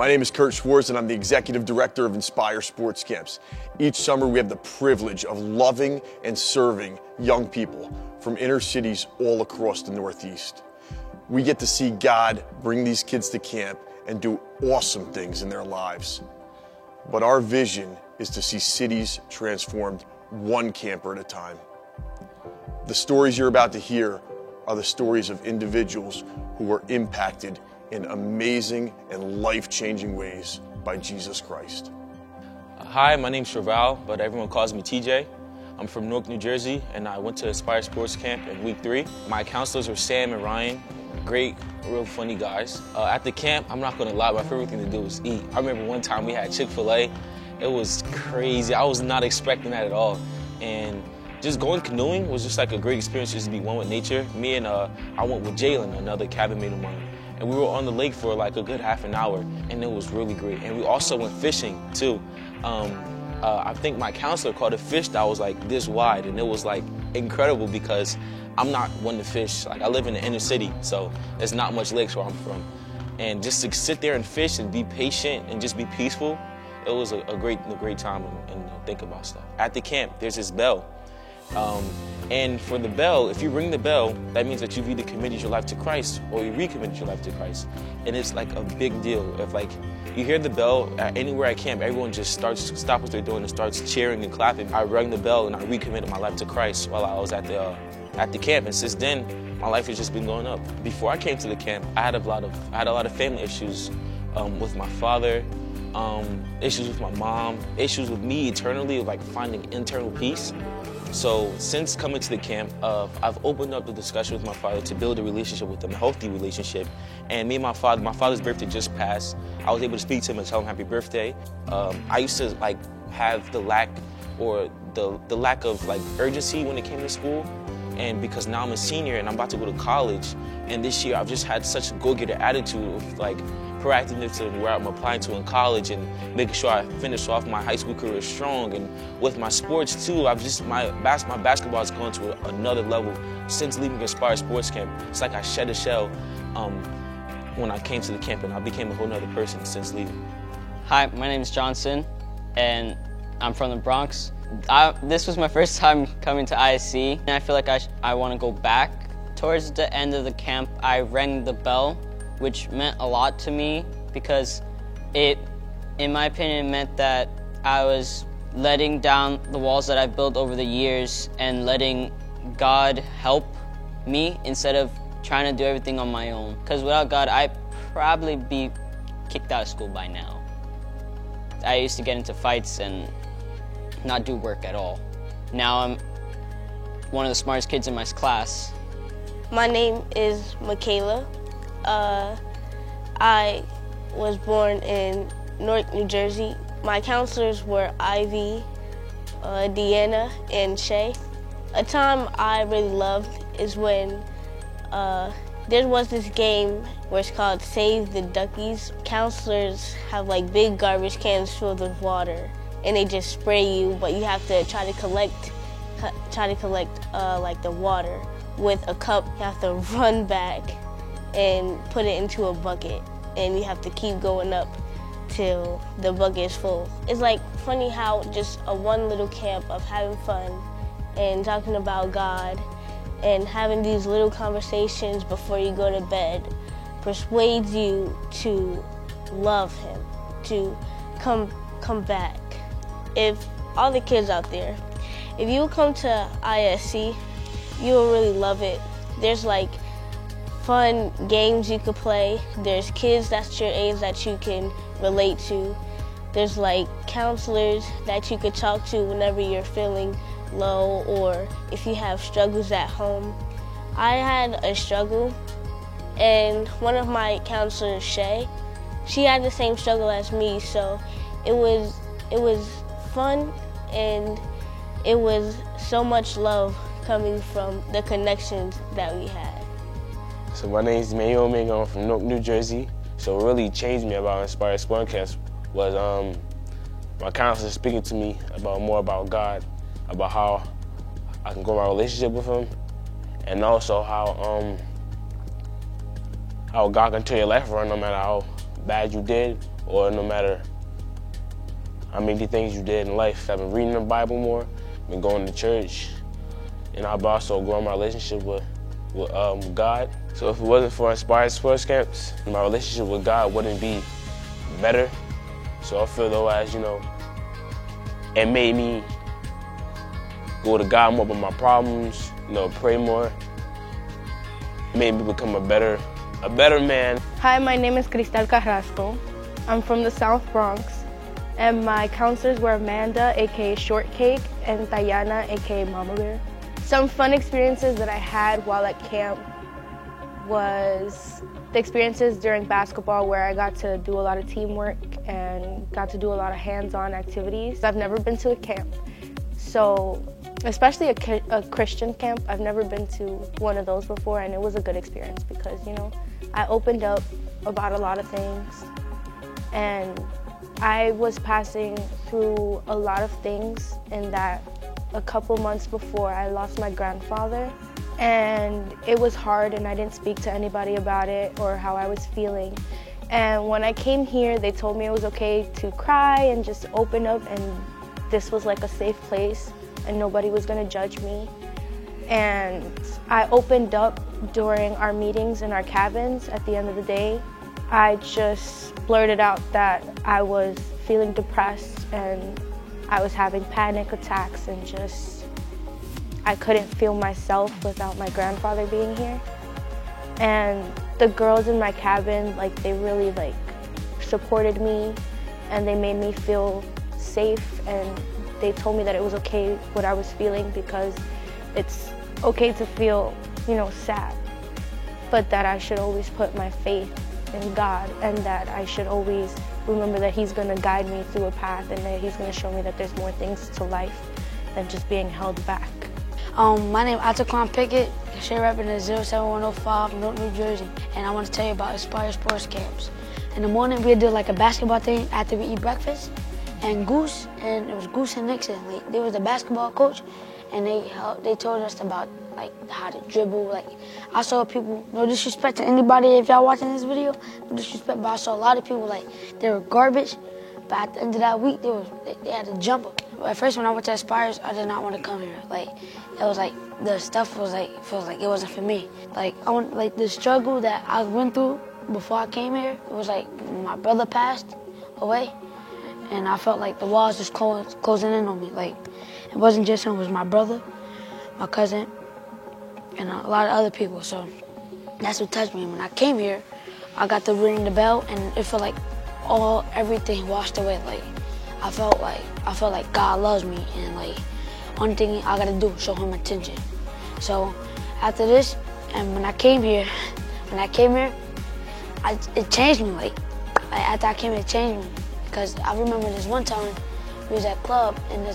My name is Kurt Schwartz, and I'm the Executive Director of Inspire Sports Camps. Each summer, we have the privilege of loving and serving young people from inner cities all across the Northeast. We get to see God bring these kids to camp and do awesome things in their lives. But our vision is to see cities transformed one camper at a time. The stories you're about to hear are the stories of individuals who were impacted in amazing and life-changing ways by Jesus Christ. Hi, my name's Raval, but everyone calls me TJ. I'm from Newark, New Jersey, and I went to Inspire Sports Camp in week 3. My counselors were Sam and Ryan, great, real funny guys. At the camp, I'm not gonna lie, my favorite thing to do was eat. I remember one time we had Chick-fil-A. It was crazy. I was not expecting that at all. And just going canoeing was just like a great experience, just to be one with nature. Me and I went with Jalen, another cabin mate of mine. And we were on the lake for like a good half an hour, and it was really great. And we also went fishing too. I think my counselor caught a fish that was like this wide, and it was like incredible because I'm not one to fish. Like I live in the inner city, so there's not much lakes where I'm from. And just to sit there and fish and be patient and just be peaceful, it was a great time and think about stuff. At the camp, there's this bell. And for the bell, if you ring the bell, that means that you've either committed your life to Christ or you recommitted your life to Christ. And it's like a big deal. If like you hear the bell anywhere at camp, everyone just stops what they're doing and starts cheering and clapping. I rang the bell and I recommitted my life to Christ while I was at the camp. And since then, my life has just been going up. Before I came to the camp, I had a lot of family issues with my father, issues with my mom, issues with me internally, like finding internal peace. So since coming to the camp, I've opened up the discussion with my father to build a relationship with him, a healthy relationship. And me and my father's birthday just passed. I was able to speak to him and tell him happy birthday. I used to like have the lack of like urgency when it came to school. And because now I'm a senior and I'm about to go to college, and this year I've just had such a go-getter attitude of like proactiveness to where I'm applying to in college and making sure I finish off my high school career strong. And with my sports too, my basketball has gone to another level since leaving Inspire Sports Camp. It's like I shed a shell when I came to the camp, and I became a whole nother person since leaving. Hi, my name is Johnson, and I'm from the Bronx. This was my first time coming to ISC, and I feel like I want to go back. Towards the end of the camp, I rang the bell, which meant a lot to me because it, in my opinion, meant that I was letting down the walls that I've built over the years and letting God help me instead of trying to do everything on my own. Because without God, I'd probably be kicked out of school by now. I used to get into fights and not do work at all. Now I'm one of the smartest kids in my class. My name is Michaela. I was born in Newark, New Jersey. My counselors were Ivy, Deanna, and Shay. A time I really loved is when there was this game where it's called Save the Duckies. Counselors have like big garbage cans filled with water, and they just spray you, but you have to try to collect like the water with a cup. You have to run back and put it into a bucket, and you have to keep going up till the bucket is full. It's like funny how just a one little camp of having fun and talking about God and having these little conversations before you go to bed persuades you to love Him, to come back. If all the kids out there, if you come to ISC, you will really love it. There's like fun games you could play. There's kids that's your age that you can relate to. There's like counselors that you could talk to whenever you're feeling low or if you have struggles at home. I had a struggle, and one of my counselors, Shay, she had the same struggle as me, so it was fun, and it was so much love coming from the connections that we had. So my name is Mayo Omega. I'm from Newark, New Jersey. So what really changed me about Inspire Sports Camps was my counselor speaking to me more about God, about how I can grow my relationship with Him, and also how God can turn your life around no matter how bad you did or no matter how many things you did in life. I've been reading the Bible more, been going to church, and I've also grown my relationship with God. So if it wasn't for Inspire Sports Camps, my relationship with God wouldn't be better. So I feel though as, it made me go to God more about my problems, pray more. It made me become a better man. Hi, my name is Cristal Carrasco. I'm from the South Bronx, and my counselors were Amanda, aka Shortcake, and Diana, aka Mama Bear. Some fun experiences that I had while at camp was the experiences during basketball where I got to do a lot of teamwork and got to do a lot of hands-on activities. I've never been to a camp, so especially a Christian camp, I've never been to one of those before, and it was a good experience because, I opened up about a lot of things, and I was passing through a lot of things in that a couple months before I lost my grandfather, and it was hard, and I didn't speak to anybody about it or how I was feeling. And when I came here, they told me it was okay to cry and just open up, and this was like a safe place and nobody was gonna judge me. And I opened up during our meetings in our cabins at the end of the day. I just blurted out that I was feeling depressed and I was having panic attacks and just, I couldn't feel myself without my grandfather being here. And the girls in my cabin, they really supported me, and they made me feel safe, and they told me that it was okay what I was feeling because it's okay to feel, sad, but that I should always put my faith in God, and that I should always remember that He's gonna guide me through a path, and that He's gonna show me that there's more things to life than just being held back. My name is Ataquan Pickett, share repping the 07105 North New Jersey, and I want to tell you about Inspire Sports Camps. In the morning, we do a basketball thing after we eat breakfast, and Goose, and it was Goose and Nixon. They was the basketball coach, and they told us about how to dribble. I saw people, no disrespect to anybody if y'all watching this video, no disrespect, but I saw a lot of people they were garbage. But at the end of that week, they had a jumper. At first, when I went to Aspires, I did not want to come here. It was the stuff was feels like it wasn't for me. The struggle that I went through before I came here, it was my brother passed away, and I felt like the walls just closing in on me. It wasn't just him, it was my brother, my cousin, and a lot of other people. So that's what touched me. When I came here, I got to ring the bell, and it felt like everything washed away. I felt like God loves me, and only thing I gotta do is show Him attention. So after this, and when I came here, it changed me. After I came here, it changed me, because I remember this one time we was at club, and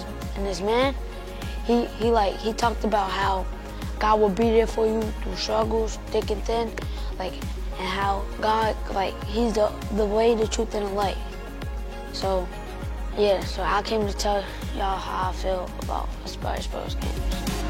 this man, he talked about how God will be there for you through struggles, thick and thin, and how God, He's the way, the truth, and the light. So, yeah, so I came to tell y'all how I feel about Inspire Sports Camps.